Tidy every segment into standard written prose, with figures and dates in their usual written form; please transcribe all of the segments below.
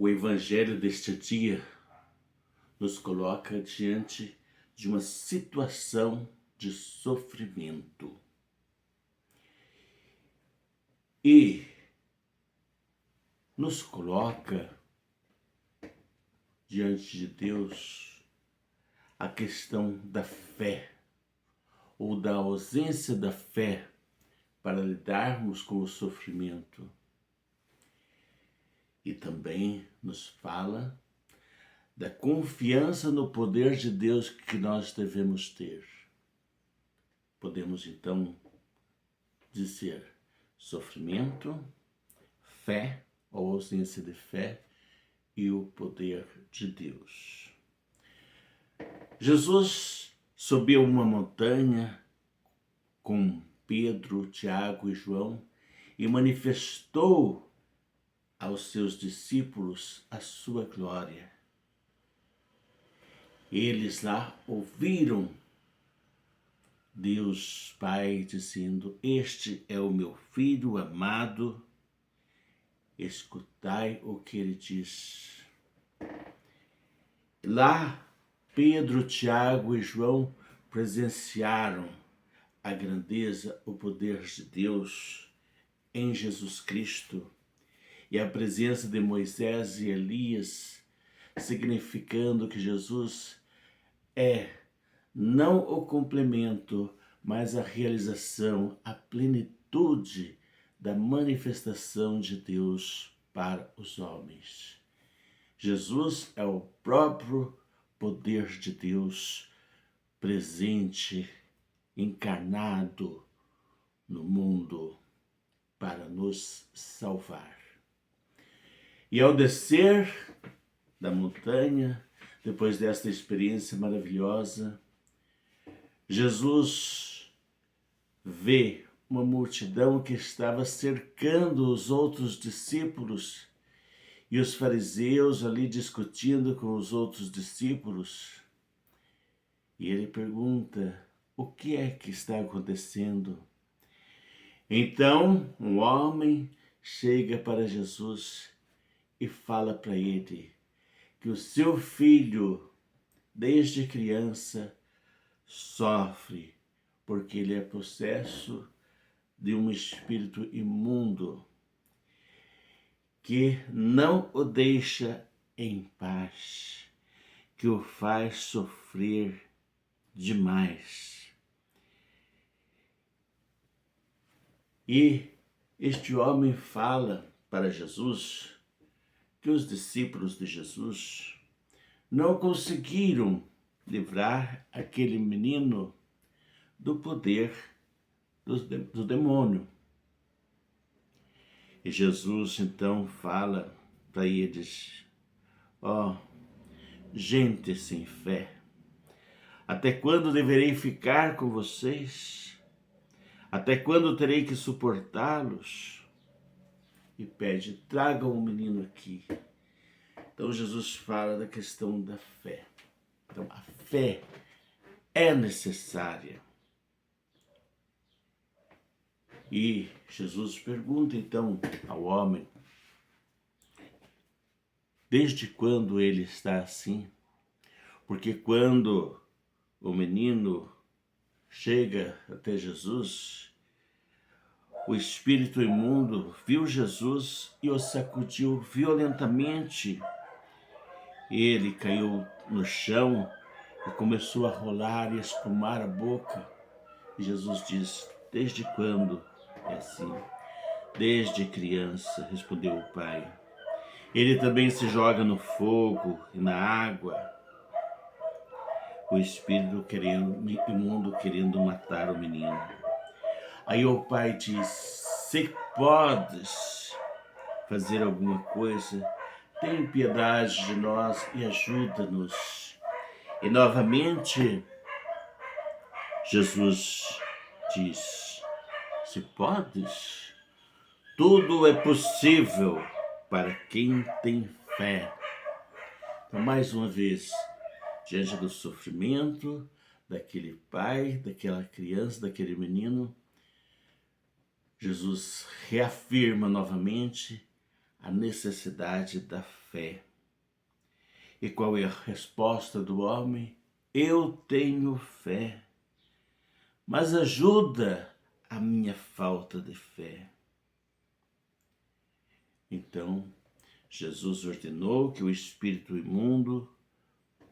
O Evangelho deste dia nos coloca diante de uma situação de sofrimento. E nos coloca diante de Deus a questão da fé, ou da ausência da fé para lidarmos com o sofrimento. E também nos fala da confiança no poder de Deus que nós devemos ter. Podemos então dizer sofrimento, fé ou ausência de fé e o poder de Deus. Jesus subiu uma montanha com Pedro, Tiago e João e manifestou aos seus discípulos a sua glória. Eles lá ouviram Deus Pai dizendo: "Este é o meu Filho amado, escutai o que ele diz." Lá, Pedro, Tiago e João presenciaram a grandeza, o poder de Deus em Jesus Cristo e a presença de Moisés e Elias, significando que Jesus é não o complemento, mas a realização, a plenitude da manifestação de Deus para os homens. Jesus é o próprio poder de Deus presente, encarnado no mundo para nos salvar. E ao descer da montanha, depois desta experiência maravilhosa, Jesus vê uma multidão que estava cercando os outros discípulos e os fariseus ali discutindo com os outros discípulos. E ele pergunta: o que é que está acontecendo? Então, um homem chega para Jesus e fala para ele que o seu filho, desde criança, sofre porque ele é possesso de um espírito imundo que não o deixa em paz, que o faz sofrer demais. E este homem fala para Jesus que os discípulos de Jesus não conseguiram livrar aquele menino do poder do demônio. E Jesus então fala para eles: ó, gente sem fé, até quando deverei ficar com vocês? Até quando terei que suportá-los? E pede: tragam o menino aqui. Então Jesus fala da questão da fé. Então a fé é necessária. E Jesus pergunta então ao homem: desde quando ele está assim? Porque quando o menino chega até Jesus, o espírito imundo viu Jesus e o sacudiu violentamente. Ele caiu no chão e começou a rolar e a espumar a boca. E Jesus diz: desde quando é assim? Desde criança, respondeu o pai. Ele também se joga no fogo e na água. O espírito imundo querendo matar o menino. Aí o pai diz: se podes fazer alguma coisa, tem piedade de nós e ajuda-nos. E novamente Jesus diz: se podes, tudo é possível para quem tem fé. Então, mais uma vez, diante do sofrimento daquele pai, daquela criança, daquele menino, Jesus reafirma novamente a necessidade da fé. E qual é a resposta do homem? Eu tenho fé, mas ajuda a minha falta de fé. Então, Jesus ordenou que o espírito imundo,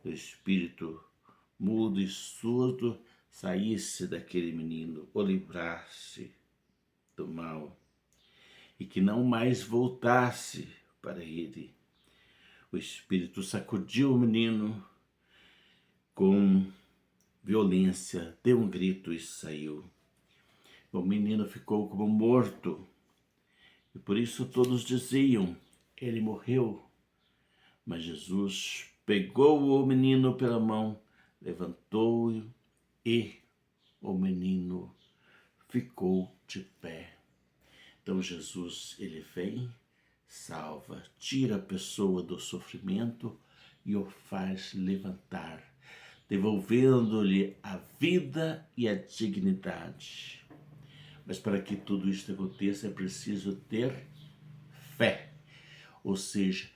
o espírito mudo e surdo, saísse daquele menino, o livrasse do mal, e que não mais voltasse para ele. O espírito sacudiu o menino com violência, deu um grito e saiu. O menino ficou como morto, e por isso todos diziam, ele morreu. Mas Jesus pegou o menino pela mão, levantou-o e o menino ficou de pé. Então Jesus, ele vem, salva, tira a pessoa do sofrimento e o faz levantar, devolvendo-lhe a vida e a dignidade. Mas para que tudo isso aconteça é preciso ter fé, ou seja,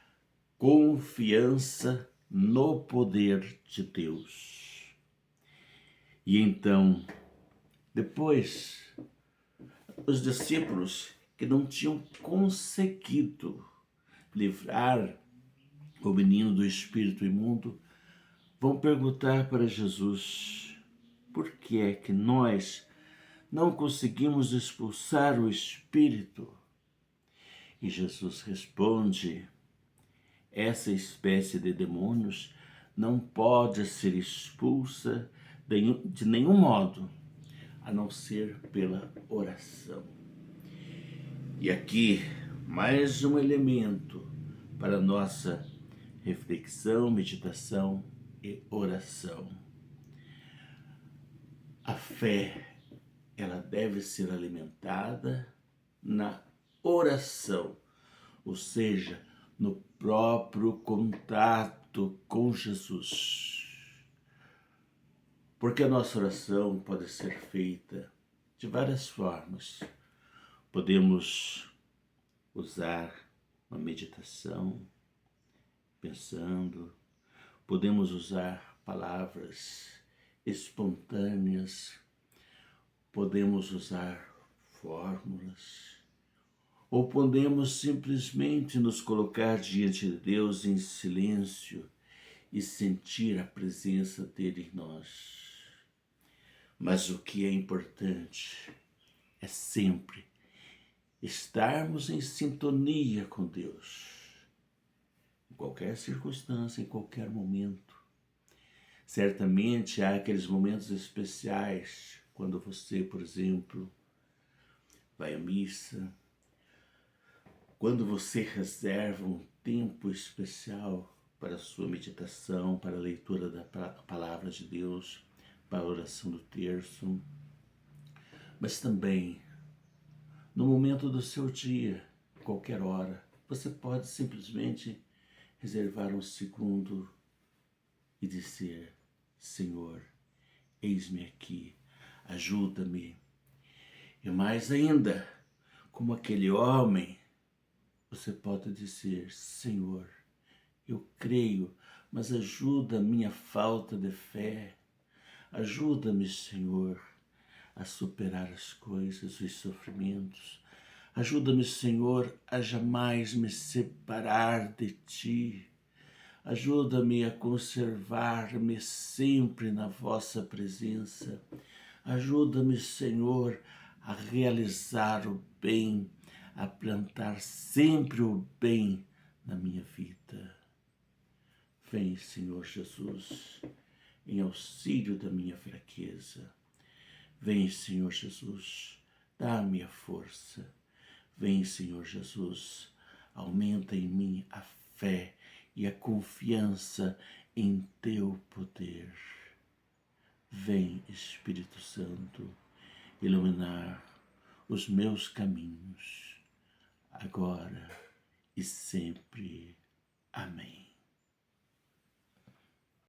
confiança no poder de Deus. E então, depois, os discípulos que não tinham conseguido livrar o menino do espírito imundo vão perguntar para Jesus: por que é que nós não conseguimos expulsar o espírito? E Jesus responde: essa espécie de demônios não pode ser expulsa de nenhum modo, a não ser pela oração. E aqui, mais um elemento para nossa reflexão, meditação e oração. A fé, ela deve ser alimentada na oração, ou seja, no próprio contato com Jesus. Porque a nossa oração pode ser feita de várias formas. Podemos usar uma meditação, pensando, podemos usar palavras espontâneas, podemos usar fórmulas, ou podemos simplesmente nos colocar diante de Deus em silêncio e sentir a presença dele em nós. Mas o que é importante é sempre estarmos em sintonia com Deus, em qualquer circunstância, em qualquer momento. Certamente há aqueles momentos especiais, quando você, por exemplo, vai à missa, quando você reserva um tempo especial para a sua meditação, para a leitura da palavra de Deus, para a oração do terço, mas também no momento do seu dia, qualquer hora, você pode simplesmente reservar um segundo e dizer: Senhor, eis-me aqui, ajuda-me. E mais ainda, como aquele homem, você pode dizer: Senhor, eu creio, mas ajuda a minha falta de fé. Ajuda-me, Senhor, a superar as coisas, os sofrimentos. Ajuda-me, Senhor, a jamais me separar de Ti. Ajuda-me a conservar-me sempre na vossa presença. Ajuda-me, Senhor, a realizar o bem, a plantar sempre o bem na minha vida. Vem, Senhor Jesus, em auxílio da minha fraqueza. Vem, Senhor Jesus, dá-me a força. Vem, Senhor Jesus, aumenta em mim a fé e a confiança em Teu poder. Vem, Espírito Santo, iluminar os meus caminhos, agora e sempre. Amém.